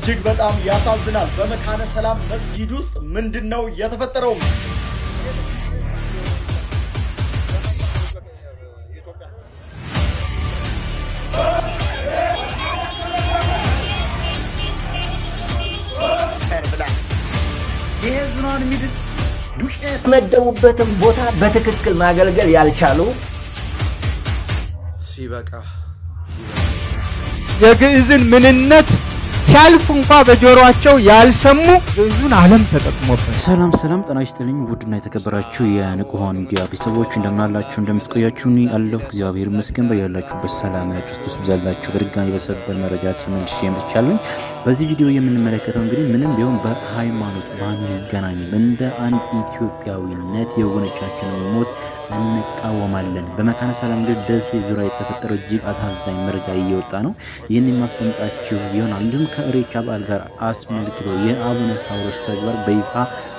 እጅግ በጣም ያሳዝናል። በመካነ ሰላም መስጊድ ውስጥ ምንድነው የተፈጠረው? የህዝብን ሚድ ዱቄት መደቡበትም ቦታ በትክክል ማገልገል ያልቻሉ ሲበቃ የግዕዝን ምንነት ሲያልፍ እንኳን በጆሮአቸው ያልሰሙ ግዕዙን ዓለም ተጠቅሞበት። ሰላም ጤና ይስጥልኝ ውድና የተከበራችሁ የንቁሆን ሚዲያ ቤተሰቦች እንደምናላችሁ እንደምትቆያችሁ አለሁ እግዚአብሔር ይመስገን። በያላችሁበት ሰላም ክርስቶስ ይብዛላችሁ። በድጋሚ በሰበር መረጃ ተመልሼ መጥቻለሁ። በዚህ ቪዲዮ የምንመለከተው እንግዲህ ምንም ቢሆን በሃይማኖት ባንገናኝም እንደ አንድ ኢትዮጵያዊነት የወገኖቻችንን ሞት እንቃወማለን። በመካነ ሰላም ደሴ ዙሪያ የተፈጠረው እጅግ አሳዛኝ መረጃ እየወጣ ነው። ይህንን ማስደምጣችሁ ይሆናል። እንዲሁም ከኢሬቻ በዓል ጋር አስመልክቶ የአቡነ ሳዊሮስ ተግባር በይፋ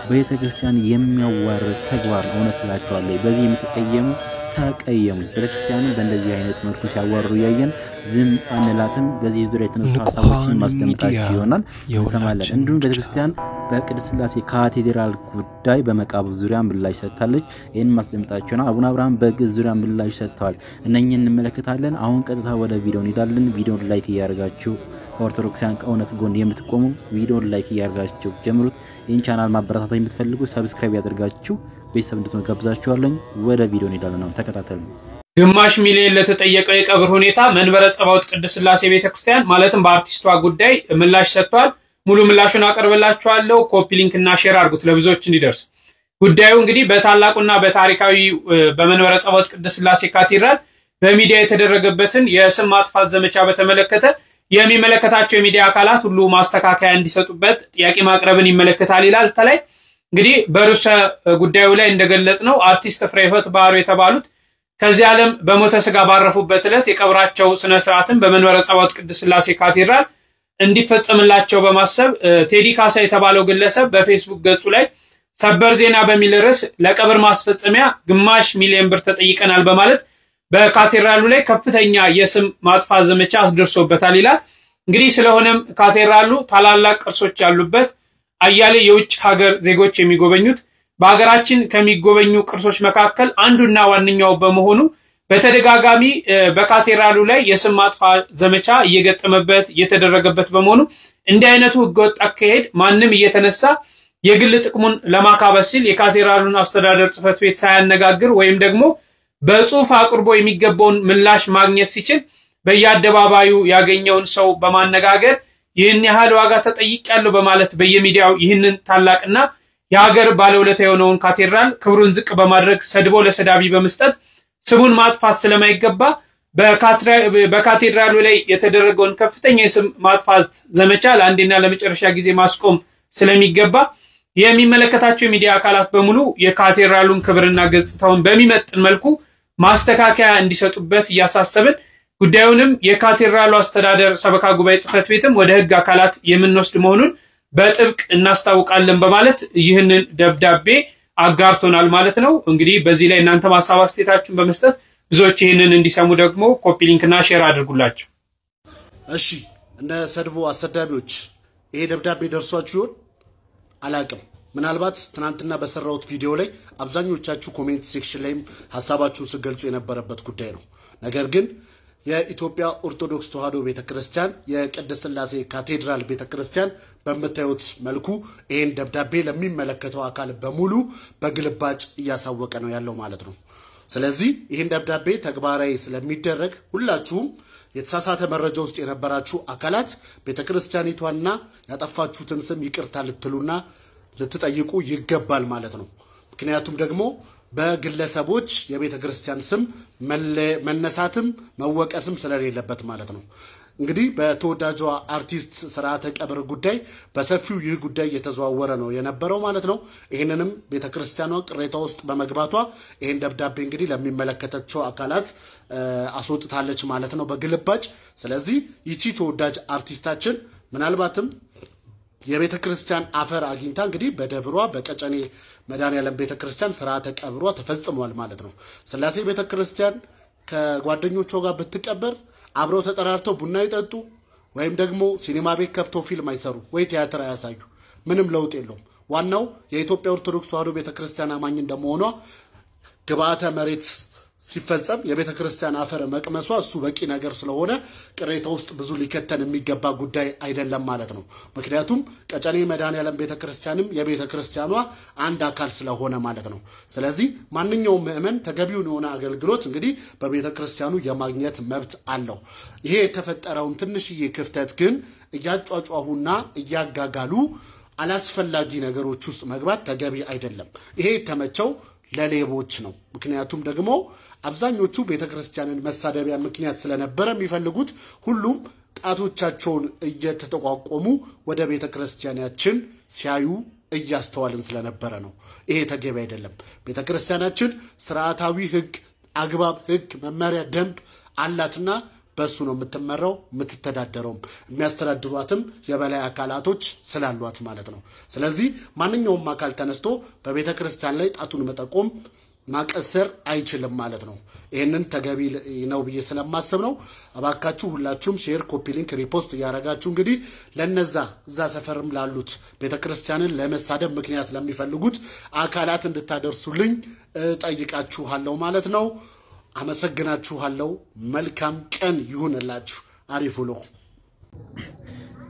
ቤተክርስቲያን የሚያዋርድ ተግባር እውነት እላችኋለሁ። በዚህ የምትቀየሙ ተቀየሙ። ቤተክርስቲያኑ በእንደዚህ አይነት መልኩ ሲያዋርዱ ያየን ዝም አንላትም። በዚህ ዙሪያ የተነሱ ሀሳቦችን ማስደምጣችሁ ይሆናል እንሰማለን። እንዲሁም ቤተክርስቲያን በቅድስት ሥላሴ ካቴድራል ጉዳይ በመቃብር ዙሪያ ምላሽ ሰጥታለች። ይሄን ማስደምጣችሁና አቡነ አብርሃም በግዕዝ ዙሪያ ምላሽ ሰጥተዋል። እነኚህን እንመለከታለን። አሁን ቀጥታ ወደ ቪዲዮ እንሄዳለን። ቪዲዮን ላይክ እያደረጋችሁ ኦርቶዶክሳውያን ከእውነት ጎን የምትቆሙ ቪዲዮን ላይክ እያደረጋችሁ ጀምሩት። ይህን ቻናል ማበረታታት የምትፈልጉ ሰብስክራይብ ያደርጋችሁ ቤተሰብ እንድትሆኑ ጋብዛችኋለሁ። ወደ ቪዲዮ እንሄዳለን። አሁን ተከታተሉ። ግማሽ ሚሊዮን ለተጠየቀው የቀብር ሁኔታ መንበረ ጸባዖት ቅድስት ሥላሴ ቤተክርስቲያን ማለትም በአርቲስቷ ጉዳይ ምላሽ ሰጥቷል። ሙሉ ምላሹን አቀርብላችኋለሁ። ኮፒ ሊንክ እና ሼር አድርጉት ለብዙዎች እንዲደርስ። ጉዳዩ እንግዲህ በታላቁና በታሪካዊ በመንበረ ጸባዖት ቅድስት ሥላሴ ካቴድራል በሚዲያ የተደረገበትን የስም ማጥፋት ዘመቻ በተመለከተ የሚመለከታቸው የሚዲያ አካላት ሁሉ ማስተካከያ እንዲሰጡበት ጥያቄ ማቅረብን ይመለከታል ይላል። ተላይ እንግዲህ በርዕሰ ጉዳዩ ላይ እንደገለጽነው አርቲስት ፍሬህይወት ባህሩ የተባሉት ከዚህ ዓለም በሞተ ስጋ ባረፉበት ዕለት የቀብራቸው ስነ ስርዓትን በመንበረ ጸባዖት ቅድስት ሥላሴ ካቴድራል እንዲፈጸምላቸው በማሰብ ቴዲ ካሳ የተባለው ግለሰብ በፌስቡክ ገጹ ላይ ሰበር ዜና በሚል ርዕስ ለቀብር ማስፈጸሚያ ግማሽ ሚሊዮን ብር ተጠይቀናል በማለት በካቴድራሉ ላይ ከፍተኛ የስም ማጥፋት ዘመቻ አስደርሶበታል ይላል። እንግዲህ ስለሆነም ካቴድራሉ ታላላቅ ቅርሶች ያሉበት አያሌ የውጭ ሀገር ዜጎች የሚጎበኙት በሀገራችን ከሚጎበኙ ቅርሶች መካከል አንዱና ዋነኛው በመሆኑ በተደጋጋሚ በካቴድራሉ ላይ የስም ማጥፋት ዘመቻ እየገጠመበት እየተደረገበት በመሆኑ እንዲህ አይነቱ ህገወጥ አካሄድ ማንም እየተነሳ የግል ጥቅሙን ለማካበስ ሲል የካቴድራሉን አስተዳደር ጽሕፈት ቤት ሳያነጋግር ወይም ደግሞ በጽሁፍ አቅርቦ የሚገባውን ምላሽ ማግኘት ሲችል በየአደባባዩ ያገኘውን ሰው በማነጋገር ይህን ያህል ዋጋ ተጠይቄያለሁ በማለት በየሚዲያው ይህንን ታላቅና የሀገር ባለውለታ የሆነውን ካቴድራል ክብሩን ዝቅ በማድረግ ሰድቦ ለሰዳቢ በመስጠት ስሙን ማጥፋት ስለማይገባ በካቴድራሉ ላይ የተደረገውን ከፍተኛ የስም ማጥፋት ዘመቻ ለአንዴና ለመጨረሻ ጊዜ ማስቆም ስለሚገባ የሚመለከታቸው የሚዲያ አካላት በሙሉ የካቴድራሉን ክብርና ገጽታውን በሚመጥን መልኩ ማስተካከያ እንዲሰጡበት ያሳሰብን ጉዳዩንም የካቴድራሉ አስተዳደር ሰበካ ጉባኤ ጽሕፈት ቤትም ወደ ህግ አካላት የምንወስድ መሆኑን በጥብቅ እናስታውቃለን በማለት ይህንን ደብዳቤ አጋርቶናል ማለት ነው። እንግዲህ በዚህ ላይ እናንተ ሐሳብ አስተያየታችሁን በመስጠት ብዙዎች ይህንን እንዲሰሙ ደግሞ ኮፒ ሊንክ እና ሼር አድርጉላችሁ። እሺ እንደ ሰድቦ አሰዳቢዎች ይሄ ደብዳቤ ደርሷችሁ ይሆን አላቅም። ምናልባት ትናንትና በሰራውት ቪዲዮ ላይ አብዛኞቻችሁ ኮሜንት ሴክሽን ላይም ሐሳባችሁን ሲገልጹ የነበረበት ጉዳይ ነው። ነገር ግን የኢትዮጵያ ኦርቶዶክስ ተዋሕዶ ቤተክርስቲያን የቅድስት ሥላሴ ካቴድራል ቤተክርስቲያን በመታየት መልኩ ይሄን ደብዳቤ ለሚመለከተው አካል በሙሉ በግልባጭ እያሳወቀ ነው ያለው ማለት ነው። ስለዚህ ይሄን ደብዳቤ ተግባራዊ ስለሚደረግ ሁላችሁም የተሳሳተ መረጃ ውስጥ የነበራችሁ አካላት ቤተክርስቲያኒቷና ያጠፋችሁትን ስም ይቅርታ ልትሉና ልትጠይቁ ይገባል ማለት ነው። ምክንያቱም ደግሞ በግለሰቦች የቤተክርስቲያን ስም መነሳትም መወቀስም ስለሌለበት ማለት ነው። እንግዲህ በተወዳጇ አርቲስት ስርዓተ ቀብር ጉዳይ በሰፊው ይህ ጉዳይ እየተዘዋወረ ነው የነበረው ማለት ነው። ይሄንንም ቤተክርስቲያኗ ቅሬታ ውስጥ በመግባቷ ይሄን ደብዳቤ እንግዲህ ለሚመለከታቸው አካላት አስወጥታለች ማለት ነው በግልባጭ። ስለዚህ ይቺ ተወዳጅ አርቲስታችን ምናልባትም የቤተክርስቲያን አፈር አግኝታ እንግዲህ በደብሯ በቀጨኔ መድኃኔዓለም ቤተክርስቲያን ስርዓተ ቀብሯ ተፈጽሟል ማለት ነው። ሥላሴ ቤተክርስቲያን ከጓደኞቿ ጋር ብትቀበር አብረው ተጠራርተው ቡና ይጠጡ ወይም ደግሞ ሲኒማ ቤት ከፍተው ፊልም አይሰሩ ወይ ቲያትር አያሳዩ ምንም ለውጥ የለውም ዋናው የኢትዮጵያ ኦርቶዶክስ ተዋሕዶ ቤተክርስቲያን አማኝ እንደመሆኗ ግብአተ መሬት ሲፈጸም የቤተክርስቲያን አፈር መቅመሷ እሱ በቂ ነገር ስለሆነ ቅሬታ ውስጥ ብዙ ሊከተን የሚገባ ጉዳይ አይደለም ማለት ነው ምክንያቱም ቀጨኔ መድኃኔዓለም ቤተክርስቲያንም የቤተክርስቲያኗ አንድ አካል ስለሆነ ማለት ነው ስለዚህ ማንኛውም ምእመን ተገቢውን የሆነ አገልግሎት እንግዲህ በቤተክርስቲያኑ የማግኘት መብት አለው ይሄ የተፈጠረውን ትንሽዬ ክፍተት ግን እያጫጫሁና እያጋጋሉ አላስፈላጊ ነገሮች ውስጥ መግባት ተገቢ አይደለም ይሄ ተመቸው ለሌቦች ነው ምክንያቱም ደግሞ አብዛኞቹ ቤተክርስቲያንን መሳደቢያ ምክንያት ስለነበረ የሚፈልጉት ሁሉም ጣቶቻቸውን እየተጠቋቆሙ ወደ ቤተክርስቲያናችን ሲያዩ እያስተዋልን ስለነበረ ነው ይሄ ተገቢ አይደለም ቤተክርስቲያናችን ስርዓታዊ ህግ አግባብ ህግ መመሪያ ደንብ አላትና በሱ ነው የምትመራው የምትተዳደረው የሚያስተዳድሯትም የበላይ አካላቶች ስላሏት ማለት ነው ስለዚህ ማንኛውም አካል ተነስቶ በቤተክርስቲያን ላይ ጣቱን መጠቆም ማቀሰር አይችልም ማለት ነው ይሄንን ተገቢ ነው ብዬ ስለማስብ ነው አባካችሁ ሁላችሁም ሼር ኮፒ ሊንክ ሪፖስት ያረጋችሁ እንግዲህ ለነዛ እዛ ሰፈርም ላሉት ቤተክርስቲያንን ለመሳደብ ምክንያት ለሚፈልጉት አካላት እንድታደርሱልኝ ጠይቃችኋለሁ ማለት ነው አመሰግናችኋለሁ መልካም ቀን ይሁንላችሁ አሪፍ ውሎ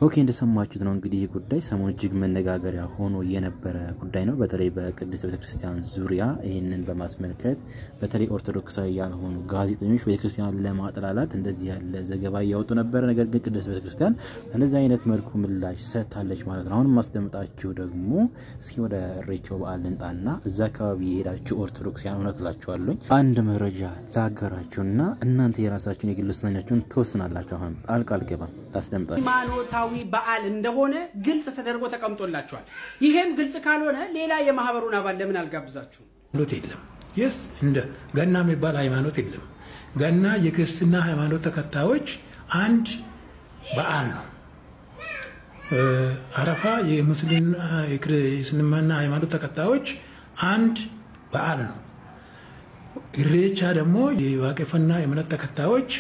ኦኬ እንደሰማችሁት ነው እንግዲህ ይህ ጉዳይ ሰሞኑን እጅግ መነጋገሪያ ሆኖ የነበረ ጉዳይ ነው በተለይ በቅድስት ቤተክርስቲያን ዙሪያ ይሄንን በማስመልከት በተለይ ኦርቶዶክሳዊ ያልሆኑ ጋዜጠኞች ቤተክርስቲያን ለማጥላላት እንደዚህ ያለ ዘገባ ያወጡ ነበር ነገር ግን ቅድስት ቤተክርስቲያን እንደዚህ አይነት መልኩ ምላሽ ሰጥታለች ማለት ነው አሁን ማስደምጣችሁ ደግሞ እስኪ ወደ ኢሬቻ በዓል እንጣና እዛ አካባቢ የሄዳችሁ ኦርቶዶክሳውያን ሆነትላችኋለሁ አንድ መረጃ ላጋራችሁና እናንተ የራሳችሁን የግል ውሳኔያችሁን ተወስናላችሁ አሁን አልቃልገባም ታስደምጣችሁ በዓል እንደሆነ ግልጽ ተደርጎ ተቀምጦላችኋል ይሄም ግልጽ ካልሆነ ሌላ የማህበሩን አባል ለምን አልጋብዛችሁ ሉት የለም yes እንደ ገና የሚባል ሃይማኖት የለም ገና የክርስትና ሃይማኖት ተከታዮች አንድ በዓል ነው አረፋ የእስልምና ሃይማኖት ተከታዮች አንድ በዓል ነው ኢሬቻ ደግሞ የዋቄፈና የእምነት ተከታዮች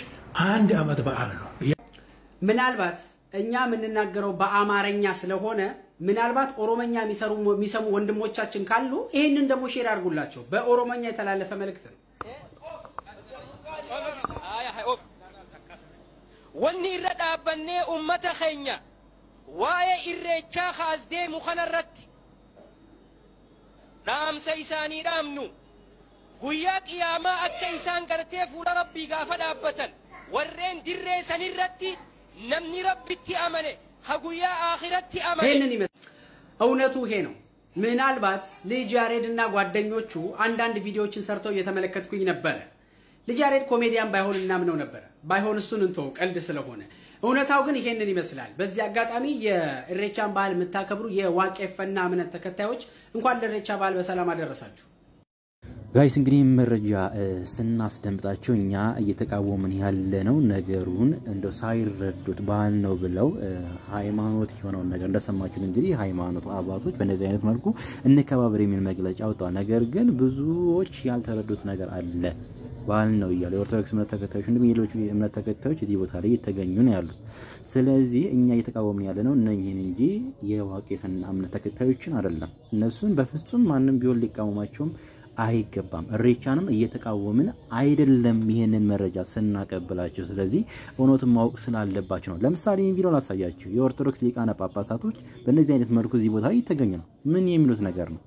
አንድ አመት በዓል ነው ምናልባት እኛ ምንናገረው በአማርኛ ስለሆነ ምናልባት ኦሮሞኛ የሚሰሙ ወንድሞቻችን ካሉ ይሄንን ደግሞ ሼር አድርጉላቸው በኦሮሞኛ የተላለፈ መልእክት ነው ወኒ ረዳበኔ ኡመተ ኸኛ ዋየ ኢሬቻ ኻዝዴ ሙኸነረት ዳምሰ ኢሳኒ ዳምኑ ጉያ ቂያማ አከ ኢሳን ገርቴ ፉላ ረቢ ጋፈ ዳበተን ወሬን ድሬ ሰኒረቲ نمني ربتي أمني خجويا آخرتي أمني هنني እውነቱ ይሄ ነው ምናልባት ልጅ ያሬድና ጓደኞቹ አንዳንድ ቪዲዮዎችን ሰርተው እየተመለከትኩኝ ነበር ልጅ ያሬድ ኮሜዲያን ባይሆን እናምነው ነበር ባይሆን እሱን እንተው ቀልድ ስለሆነ እውነታው ግን ይሄንን ይመስላል በዚህ አጋጣሚ የኢሬቻን በዓል የምታከብሩ የዋቄፈና እምነት ተከታዮች እንኳን ለኢሬቻ በዓል በሰላም አደረሳችሁ ጋይስ እንግዲህ መረጃ ስናስደምጣቸው እኛ እየተቃወምን ያለነው ነገሩን እንደው ሳይረዱት ባህል ነው ብለው ሃይማኖት የሆነው ነገር እንደሰማችሁት እንግዲህ ሃይማኖት አባቶች በእንደዚህ አይነት መልኩ እንከባበር የሚል መግለጫ አውጣው ነገር ግን ብዙዎች ያልተረዱት ነገር አለ ባህል ነው ይያለ የኦርቶዶክስ እምነት ተከታዮች እንደም የሌሎች እምነት ተከታዮች እዚህ ቦታ ላይ የተገኙ ነው ያሉት ስለዚህ እኛ እየተቃወምን ያለነው እነኚህን እንጂ የዋቄፈና እምነት ተከታዮችን አይደለም እነሱን በፍጹም ማንንም ቢሆን ሊቃወማቸውም አይገባም ኢሬቻንም እየተቃወምን አይደለም ይሄንን መረጃ ስናቀብላችሁ ስለዚህ ኦኖትን ማወቅ ስላለባችሁ ነው ለምሳሌ ይሄን ቪዲዮ ላሳያችሁ የኦርቶዶክስ ሊቃነ ጳጳሳቶች በእነዚህ አይነት መልኩ እዚህ ቦታ ላይ ይተገኙ ነው ምን የሚሉት ነገር ነው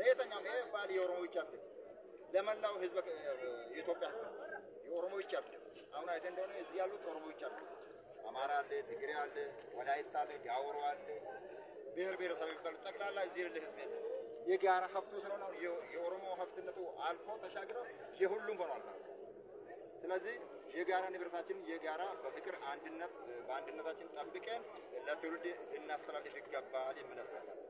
ለየተኛው ባል የኦሮሞ ይቻል ለመላው ህዝብ ኢትዮጵያ የኦሮሞ ይቻል አሁን አይተ እንደሆነ እዚህ ያሉት ኦሮሞ ይቻል አማራ አለ ትግሬ አለ ወላይታ አለ ዳውሮ አለ ብሔር ብሔረሰብ ይባል ጠቅላላ እዚህ ያለ ህዝብ የጋራ ሀብቱ ስለሆነ የኦሮሞ ሀብትነቱ አልፎ ተሻግሮ የሁሉም ሆኗል ስለዚህ የጋራ ንብረታችን የጋራ በፍቅር አንድነት በአንድነታችን ጠብቀን ለትውልድ እናስተላልፍ ይገባል የምናስተላልፍ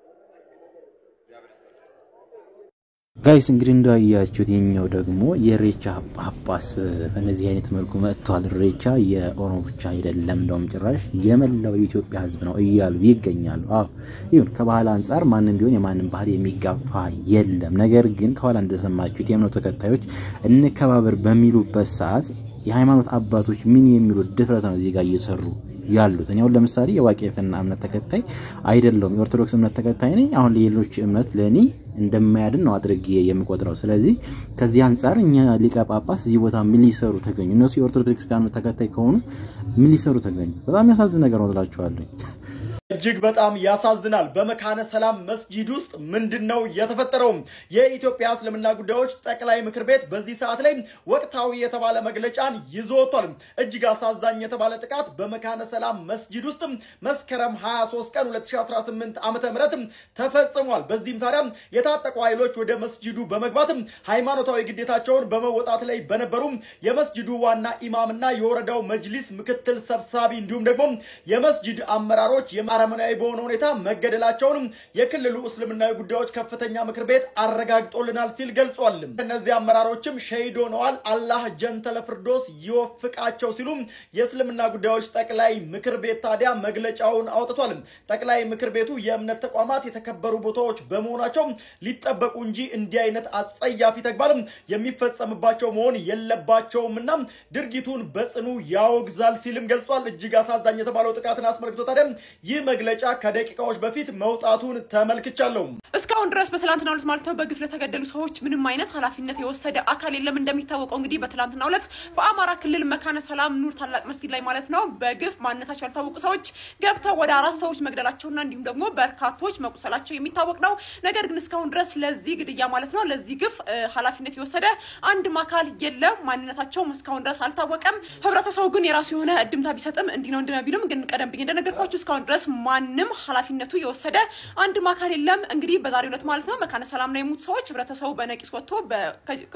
ጋይስ እንግዲህ እንዳያችሁት የኛው ደግሞ የኢሬቻ ጳጳስ በእነዚህ አይነት መልኩ መጥቷል ኢሬቻ የኦሮሞ ብቻ አይደለም እንደውም ጭራሽ የመላው የኢትዮጵያ ህዝብ ነው እያሉ ይገኛሉ አዎ ይሁን ከባህል አንፃር ማንንም ቢሆን የማንንም ባህል የሚጋፋ የለም ነገር ግን ከኋላ እንደሰማችሁት የእምነቱ ተከታዮች እንከባበር በሚሉበት ሰዓት የሃይማኖት አባቶች ምን የሚሉ ድፍረት ነው እዚህ ጋር እየሰሩ ያሉት እኔው ለምሳሌ የዋቄፈና እምነት ተከታይ አይደለም የኦርቶዶክስ እምነት ተከታይ ነኝ አሁን ሌሎች እምነት ለኔ እንደማያድን ነው አድርጌ የምቆጥረው ስለዚህ ከዚህ አንፃር እኛ ሊቀ ጳጳስ እዚህ ቦታ ምን ሊሰሩ ተገኙ እነሱ የኦርቶዶክስ ክርስቲያን ተከታይ ከሆኑ ምን ሊሰሩ ተገኙ በጣም ያሳዝን ነገር ነው ትላችኋለሁ እጅግ በጣም ያሳዝናል በመካነ ሰላም መስጂድ ውስጥ ምንድነው የተፈጠረው የኢትዮጵያ እስልምና ጉዳዮች ጠቅላይ ምክር ቤት በዚህ ሰዓት ላይ ወቅታዊ የተባለ መግለጫን ይዞቷል እጅግ አሳዛኝ የተባለ ጥቃት በመካነ ሰላም መስጂድ ውስጥ መስከረም 23 ቀን 2018 ዓመተ ምህረት ተፈጽሟል በዚህም ታዲያ የታጠቁ ኃይሎች ወደ መስጂዱ በመግባት ሃይማኖታዊ ግዴታቸውን በመወጣት ላይ በነበሩ የመስጂዱ ዋና ኢማምና የወረዳው መጅሊስ ምክትል ሰብሳቢ እንዲሁም ደግሞ የመስጂድ አመራሮች አረመናዊ በሆነ ሁኔታ መገደላቸውን የክልሉ እስልምናዊ ጉዳዮች ከፍተኛ ምክር ቤት አረጋግጦልናል ሲል ገልጿል እነዚህ አመራሮችም ሸሂድ ሆነዋል አላህ ጀነተል ፍርዶስ ይወፍቃቸው ሲሉ የእስልምና ጉዳዮች ጠቅላይ ምክር ቤት ታዲያ መግለጫውን አውጥቷል ጠቅላይ ምክር ቤቱ የእምነት ተቋማት የተከበሩ ቦታዎች በመሆናቸው ሊጠበቁ እንጂ እንዲህ አይነት አጸያፊ ተግባር የሚፈጸምባቸው መሆን የለባቸውምና ድርጊቱን በጽኑ ያወግዛል ሲልም ገልጿል እጅግ አሳዛኝ የተባለው ጥቃትን አስመልክቶ ታዲያ መግለጫ ከደቂቃዎች በፊት መውጣቱን ተመልክቻለሁ እስካሁን ድረስ በትላንትናው ዕለት ማለት ነው በግፍ ለተገደሉ ሰዎች ምንም አይነት ኃላፊነት የወሰደ አካል የለም እንደሚታወቀው እንግዲህ በትላንትናው ዕለት በአማራ ክልል መካነ ሰላም ኑር ታላቅ መስጊድ ላይ ማለት ነው በግፍ ማንነታቸው ያልታወቁ ሰዎች ገብተው ወደ 4 ሰዎች መግደላቸውና እንዲሁም ደግሞ በርካቶች መቁሰላቸው የሚታወቅ ነው ነገር ግን እስካሁን ድረስ ለዚህ ግድያ ማለት ነው ለዚህ ግፍ ኃላፊነት የወሰደ አንድም አካል የለም ማንነታቸው እስካሁን ድረስ አልታወቀም ህብረተሰቡ ግን የራሱ የሆነ እድምታ ቢሰጥም እንዲነው እንደነቢሉም ግን ቀደም ብዬ እንደነገርኳችሁ እስካሁን ድረስ ማንንም ኃላፊነቱ የወሰደ አንድም አካል የለም እንግዲህ በዛሬው ዕለት ማለት ነው መካነ ሰላም ላይ የሞቱ ሰዎች ህብረተሰቡ በነቂስ ወጥቶ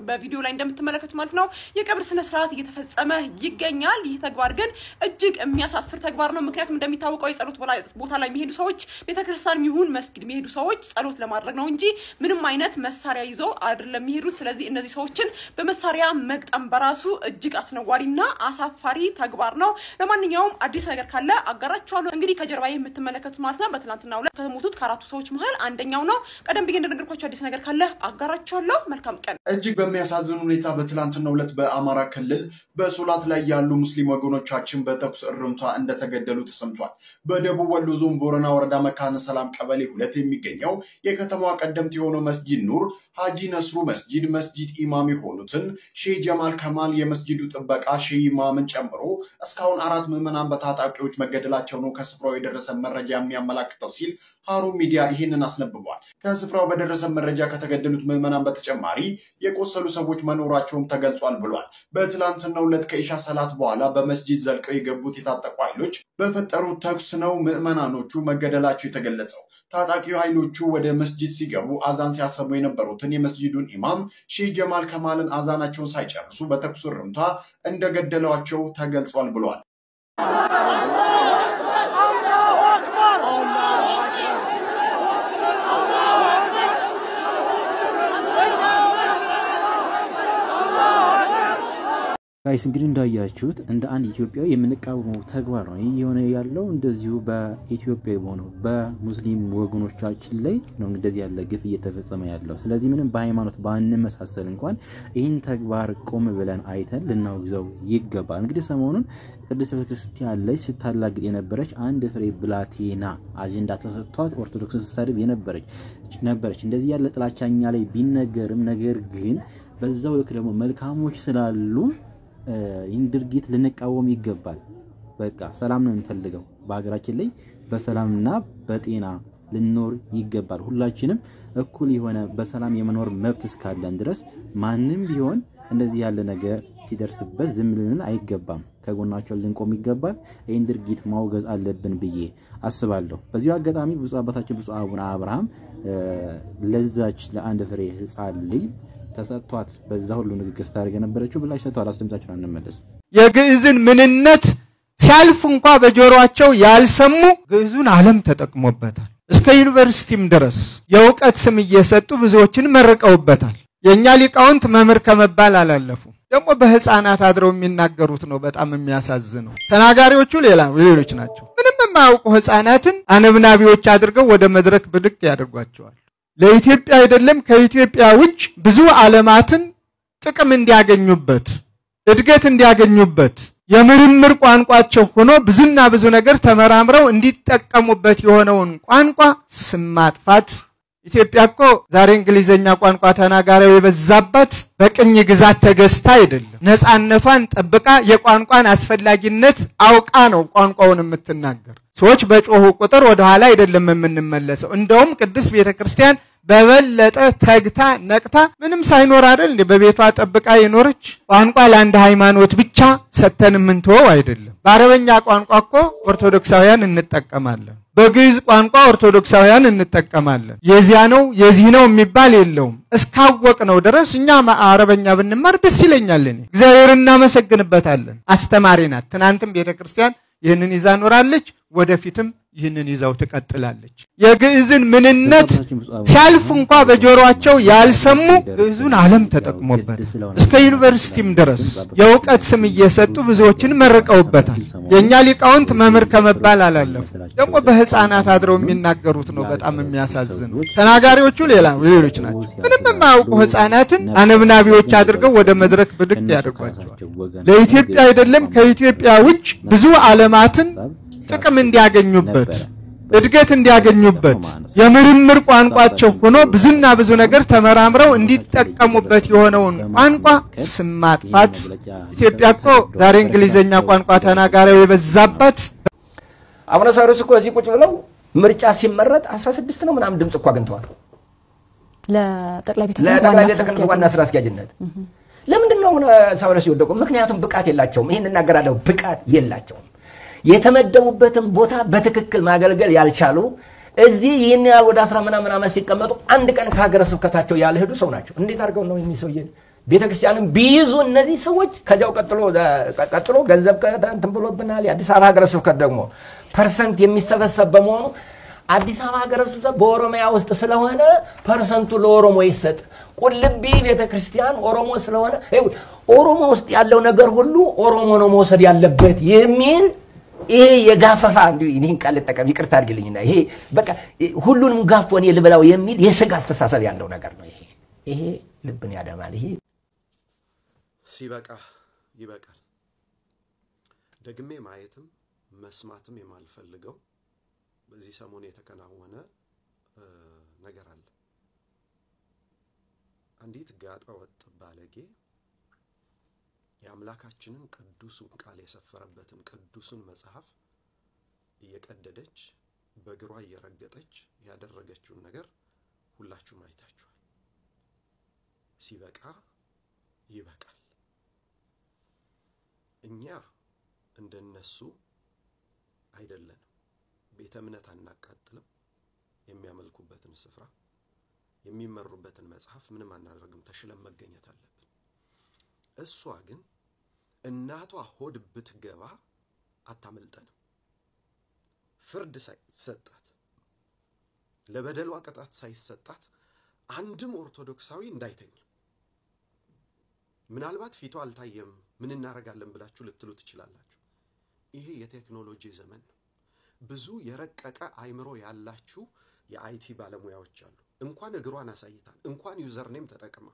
በቪዲዮ ላይ እንደምትመለከቱት ማለት ነው የቀብር ስነ ስርዓት እየተፈጸመ ይገኛል ይህ ተግባር ግን እጅግ የሚያሳፍር ተግባር ነው ምክንያቱም እንደሚታወቀው የጸሎት ቦታ ላይ የሚሄዱ ሰዎች ቤተክርስቲያን ይሁን መስጊድ የሚሄዱ ሰዎች ጸሎት ለማድረግ ነው እንጂ ምንም አይነት መሳሪያ ይዘው አይደለም የሚሄዱ ስለዚህ እነዚህ ሰዎችን በመሳሪያ መግጠም በራሱ እጅግ አስነዋሪና አሳፋሪ ተግባር ነው ለማንኛውም አዲስ ነገር ካለ አጋራችኋለሁ እንግዲህ ከጀርባዬ የምትመለከቱት ማለት ነው በትላንትናው ዕለት ከሞቱት ከአራቱ ሰዎች መሃል አንደኛው ነው ቀደም ብዬ እንደነገርኳችሁ አዲስ ነገር ካለ አጋራችኋለሁ መልካም ቀን እጅግ በሚያሳዝን ሁኔታ በትላንትናው ዕለት በአማራ ክልል በሶላት ላይ ያሉ ሙስሊም ወገኖቻችን በተኩስ እርምታ እንደተገደሉ ተሰምቷል በደቡብ ወሎ ዞን ቦረና ወረዳ መካነ ሰላም ቀበሌ 2 የሚገኘው የከተማዋ ቀደምት የሆነው መስጂድ ኑር ሀጂ ነስሩ መስጂድ ኢማም የሆኑትን ሼህ ጀማል ከማል የመስጂዱ ጥበቃ ሼህ ኢማምን ጨምሮ እስካሁን 4 ምዕመናን በታጣቂዎች መገደላቸው ነው ከስፍራው የደረሰ መረጃ የሚያመላክተው ሲል ሃሩን ሚዲያ ይሄንን አስነብቧል ከስፍራው በደረሰ መረጃ ከተገደሉት ምዕመናን በተጨማሪ የቆሰሉ ሰዎች መኖራቸውም ተገልጿል ብሏል በትላንትናው ዕለት ከኢሻ ሰላት በኋላ በመስጂድ ዘልቀው የገቡት የታጠቁ ኃይሎች በፈጠሩት ተኩስ ነው ምዕመናኖቹ መገደላቸው የተገለጸው ታጣቂ ኃይሎቹ ወደ መስጂድ ሲገቡ አዛን ሲያሰሙ የነበሩትን የመስጂዱን ኢማም ሼህ ጀማል ከማልን አዛናቸውን ሳይጨርሱ በተኩስ እርምታ እንደገደሏቸው ተገልጿል ብሏል ጋይስ እንግዲህ እንዳያችሁት እንደ አንድ ኢትዮጵያዊ የምንቃወመው ተግባር ነው የሆነ ያለው እንደዚሁ በኢትዮጵያ ሆኖ በሙስሊም ወገኖቻችን ላይ ነው እንደዚህ ያለ ግፍ እየተፈጸመ ያለው ስለዚህ ምንም በሃይማኖት ባንመሳሰል እንኳን ይህን ተግባር ቆም ብለን አይተን ልናውግዘው ይገባል እንግዲህ ሰሞኑን ቅድስት ቤተክርስቲያን ላይ ስታላግጥ የነበረች አንድ ፍሬ ብላቴና አጀንዳ ተሰጥቷት ኦርቶዶክስ ስትሰድብ ነበረች እንደዚህ ያለ ጥላቻኛ ላይ ቢነገርም ነገር ግን በዛው ልክ ደግሞ መልካሞች ስላሉ ድርጊት ልንቃወም ይገባል በቃ ሰላም ነው እንፈልገው በአገራችን ላይ በሰላምና በጤና ልንኖር ይገባል ሁላችንም እኩል የሆነ በሰላም የመኖር መብት እስካለን ድረስ ማንንም ቢሆን እንደዚህ ያለ ነገር ሲደርስበት ዝም ልንል አይገባም ከጎናቸው ልንቆም ይገባል ይህን ድርጊት ማውገዝ አለብን ብዬ አስባለሁ በዚሁ አጋጣሚ ብፁዕ አባታችን ብፁዕ አቡነ አብርሃም ለዛች ለአንድ ፍሬ ህፃን ልጅ ተሰጥቷት በዛው ሁሉ ንግግር ስታደርግ የነበረችው ብላሽ ሰጥቷል አስደምጣችሁን እንመለስ የግዕዝን ምንነት ሲያልፍ እንኳን በጆሮአቸው ያልሰሙ ግዕዙን ዓለም ተጠቅሞበታል እስከ ዩኒቨርሲቲም ድረስ የውቀት ስም እየሰጡ ብዙዎችን መርቀውበታል የኛ ሊቃውንት መምህር ከመባል አላለፉ ደግሞ በህፃናት አድረው የሚናገሩት ነው በጣም የሚያሳዝነው ተናጋሪዎቹ ሌሎች ናቸው ምንም የማያውቁ ህፃናትን አነብናቢዎች አድርገው ወደ መድረክ ብድቅ ያደርጓቸዋል ለኢትዮጵያ አይደለም ከኢትዮጵያ ውጭ ብዙ ዓለማትን ጥቅም እንዲያገኙበት እድገት እንዲያገኙበት የምርምር ቋንቋቸው ሆኖ ብዙና ብዙ ነገር ተመራምረው እንዲጠቀሙበት የሆነውን ቋንቋ ስም ማጥፋት ኢትዮጵያ እኮ ዛሬ እንግሊዘኛ ቋንቋ ተናጋሪው የበዛባት በቅኝ ግዛት ተገዝታ አይደለም ነፃነቷን ጠብቃ የቋንቋን አስፈላጊነት አውቃ ነው ቋንቋውን የምትናገር ሰዎች በጮሁ ቁጥር ወደ ኋላ አይደለም የምንመለሰው እንደውም ቅድስት ቤተክርስቲያን በበለጠ ተግታ ነቅታ ምንም ሳይኖር አይደል እንደ በቤቷ ጠብቃ የኖረች ቋንቋ ለአንድ ሃይማኖት ብቻ ሰተን ምንተው አይደለም በአረበኛ ቋንቋ እኮ ኦርቶዶክሳውያን እንጠቀማለን በግዕዝ ቋንቋ ኦርቶዶክሳውያን እንጠቀማለን የዚህ ነው የሚባል የለውም እስካወቅ ነው ድረስ እኛ አረበኛ ብንማር ደስ ይለኛል እግዚአብሔር እናመሰግንበታለን አስተማሪ ናት ትናንትም ቤተክርስቲያን ይህንን ይዛ ኖራለች ወደፊትም ይህንን ይዛው ተቀጥላለች የግዕዝን ምንነት ሲያልፍ እንኳን በጆሮአቸው ያልሰሙ ግዕዙን ዓለም ተጠቅሞበት እስከ ዩኒቨርሲቲም ድረስ የውቀት ስም እየሰጡ ብዙዎችን መርቀውበታል የኛ ሊቃውንት መምህር ከመባል አላለፉ ደግሞ በህፃናት አድረው የሚናገሩት ነው በጣም የሚያሳዝን ተናጋሪዎቹ ሌሎች ናቸው ምንም የማያውቁ ህፃናትን አነብናቢዎች አድርገው ወደ መድረክ ብድቅ ያደርጓቸዋል ለኢትዮጵያ አይደለም ከኢትዮጵያ ውጭ ብዙ ዓለማትን ጥቅም እንዲያገኙበት እድገት እንዲያገኙበት የምርምር ቋንቋቸው ሆኖ ብዙና ብዙ ነገር ተመራምረው እንዲጠቀሙበት የሆነውን ቋንቋ ስም ማጥፋት ኢትዮጵያ እኮ ዛሬ እንግሊዘኛ ቋንቋ ተናጋሪው የበዛባት አቡነ ሳዊሮስ እኮ እዚህ ቁጭ ብለው ምርጫ ሲመረጥ 16 ነው ምናምን ድምጽ እኮ አግኝተዋል ለጠቅላይ ቤተ ዋና ስራ አስኪያጅነት ለምንድነው ሳዊሮስ ይወደቁ ምክንያቱም ብቃት የላቸውም ይሄን እናገራለሁ ብቃት የላቸውም የተመደቡበትን ቦታ በትክክል ማገልገል ያልቻሉ እዚህ ይሄን ያህል ወደ 10 ምናምን ዓመት ሲቀመጡ አንድ ቀን ከሀገረ ስብከታቸው ያልሄዱ ሰው ናቸው እንዴት አድርገው ነው የሚሰውየ ቤተክርስቲያንን ቢይዙ እነዚህ ሰዎች ከዛው ቀጥሎ ገንዘብ እንትን ብሎብናል የአዲስ አበባ ሀገረ ስብከት ደግሞ ፐርሰንት የሚሰበሰብ በመሆኑ አዲስ አበባ ሀገረ ስብከት በኦሮሚያ ውስጥ ስለሆነ ፐርሰንቱ ለኦሮሞ ይሰጥ ቁልቢ ቤተክርስቲያን ኦሮሞ ስለሆነ ኦሮሞ ውስጥ ያለው ነገር ሁሉ ኦሮሞ ነው መውሰድ ያለበት የሚል ይሄ የጋፈፋ እንዲን ቃል ተጠቀም ይቅርታ አድርግልኝና ይሄ በቃ ሁሉንም ጋፍ ወኔ ልበላው የሚል የስጋ አስተሳሰብ ያለው ነገር ነው ይሄ ልብን ያደማል ይሄ ሲበቃ ይበቃል ደግሜ ማየትም መስማትም የማልፈልገው በዚህ ሰሞን የተከናወነ ነገር አለ አንዲት ጋጣ ወጥ ባለጌ የአምላካችንን ቅዱሱን ቃል የሰፈረበትን ቅዱሱን መጽሐፍ እየቀደደች በእግሯ እየረገጠች ያደረገችውን ነገር ሁላችሁም አይታችኋል ሲበቃ ይበቃል እኛ እንደነሱ አይደለም ቤተ እምነት አናቃጥልም የሚያመልኩበትን ስፍራ የሚመሩበትን መጽሐፍ ምንም አናደርግም ተሽለም መገኘት አለብን እሷ ግን እናቷ ሆድ ብትገባ አታመልጠንም ፍርድ ሳይሰጣት ለበደሏ ቅጣት ሳይሰጣት አንድም ኦርቶዶክሳዊ እንዳይተኛ ምናልባት ፊቱ አልታየም ምን እናረጋለን ብላችሁ ልትሉ ትችላላችሁ ይሄ የቴክኖሎጂ ዘመን ነው ብዙ የረቀቀ አይምሮ ያላችሁ የአይቲ ባለሙያዎች አሉ እንኳን እግሯን አሳይታን እንኳን ዩዘርኔም ተጠቅማ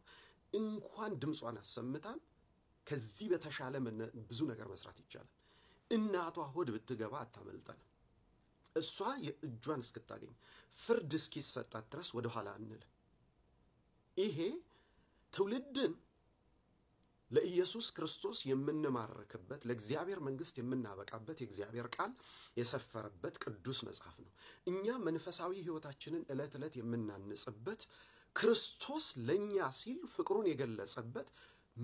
እንኳን ድምጿን አሰምታን ከዚህ በተሻለ ብዙ ነገር መስራት ይቻላል እናቷ ሆድ ብትገባ አታመልጠን እሷ የእጇን እስክታገኝ ፍርድ እስኪሰጣት ድረስ ወደ ኋላ አንል ይሄ ትውልድን ለኢየሱስ ክርስቶስ የምንማረክበት ለእግዚአብሔር መንግስት የምናበቃበት የእግዚአብሔር ቃል የሰፈረበት ቅዱስ መጽሐፍ ነው እኛ መንፈሳዊ ህይወታችንን እለት የምናንጽበት ክርስቶስ ለኛ ሲል ፍቅሩን የገለጸበት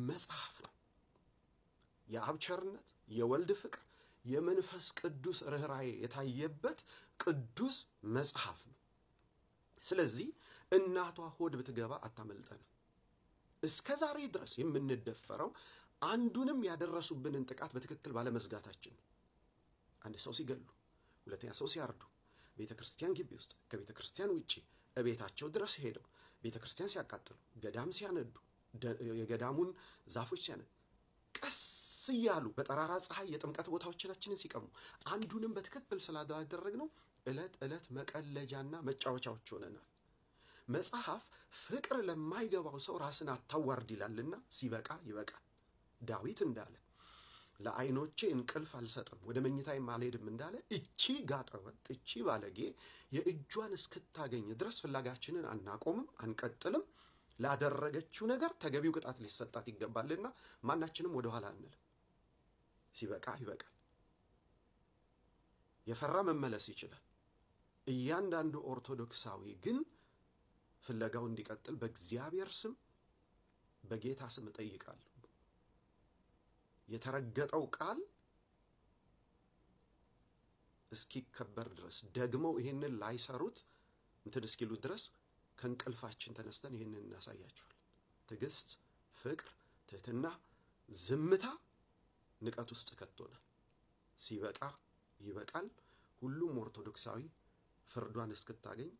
መጽሐፍ ነው የአብ ቸርነት የወልድ ፍቅር የመንፈስ ቅዱስ ርህራሄ የታየበት ቅዱስ መጽሐፍ ነው ስለዚህ እናቷ ሆድ ብትገባ አታመልጠን እስከዛሬ ድረስ የምንደፈረው አንዱንም ያደረሱብንን ጥቃት በትክክል ባለመዝጋታችን አንድ ሰው ሲገሉ ሁለተኛ ሰው ሲያርዱ ቤተክርስቲያን ግቢ ውስጥ ከቤተክርስቲያን ውጪ እቤታቸው ድረስ ሄደው ቤተክርስቲያን ሲያቃጥሉ ገዳም ሲያነዱ የገዳሙን ዛፎች ሲያነዱ ቀስ ይያሉ በጠራራ ፀሐይ የጥምቀት ቦታዎቻችንን ሲቀሙ አንዱንም በትክክል ስላደረግነው እለት መቀለጃና መጫወቻዎች ሆነናል መጽሐፍ ፍቅር ለማይገባው ሰው ራስን አታዋርድ ይላልና ሲበቃ ይበቃል ዳዊት እንዳለ ለዓይኖቼ እንቅልፍ አልሰጥም ወደ መኝታዬም አልሄድም እንዳለ እቺ ጋጠወጥ እቺ ባለጌ የእጇን እስክታገኝ ድረስ ፍላጋችንን አናቆምም አንቀጥልም። ላደረገችው ነገር ተገቢው ቅጣት ሊሰጣት ይገባልና ማናችንም ወደ ኋላ አንልም። ሲበቃ ይበቃል። የፈራ መመለስ ይችላል። እያንዳንዱ ኦርቶዶክሳዊ ግን ፍለጋው እንዲቀጥል በእግዚአብሔር ስም በጌታ ስም እጠይቃለሁ። የተረገጠው ቃል እስኪከበር ድረስ ደግመው ይሄንን ላይሰሩት እንትን እስኪሉ ድረስ ከእንቅልፋችን ተነስተን ይሄንን እናሳያቸዋል። ትዕግስት፣ ፍቅር፣ ትህትና፣ ዝምታ ንቀት ውስጥ ከቶናል። ሲበቃ ይበቃል። ሁሉም ኦርቶዶክሳዊ ፍርዷን እስክታገኝ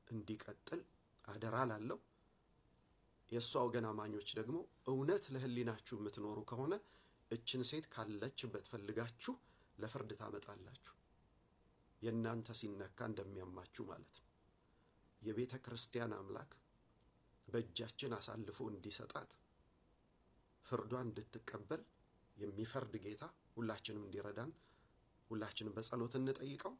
እንዲቀጥል አደራ ላለው። የሷ ወገን አማኞች ደግሞ እውነት ለህሊናችሁ የምትኖሩ ከሆነ እችን ሴት ካለችበት ፈልጋችሁ ለፍርድ ታመጣላችሁ። የእናንተ ሲነካ እንደሚያማችሁ ማለት ነው። የቤተ ክርስቲያን አምላክ በእጃችን አሳልፎ እንዲሰጣት ፍርዷን እንድትቀበል የሚፈርድ ጌታ ሁላችንም እንዲረዳን ሁላችንም በጸሎት እንጠይቀው።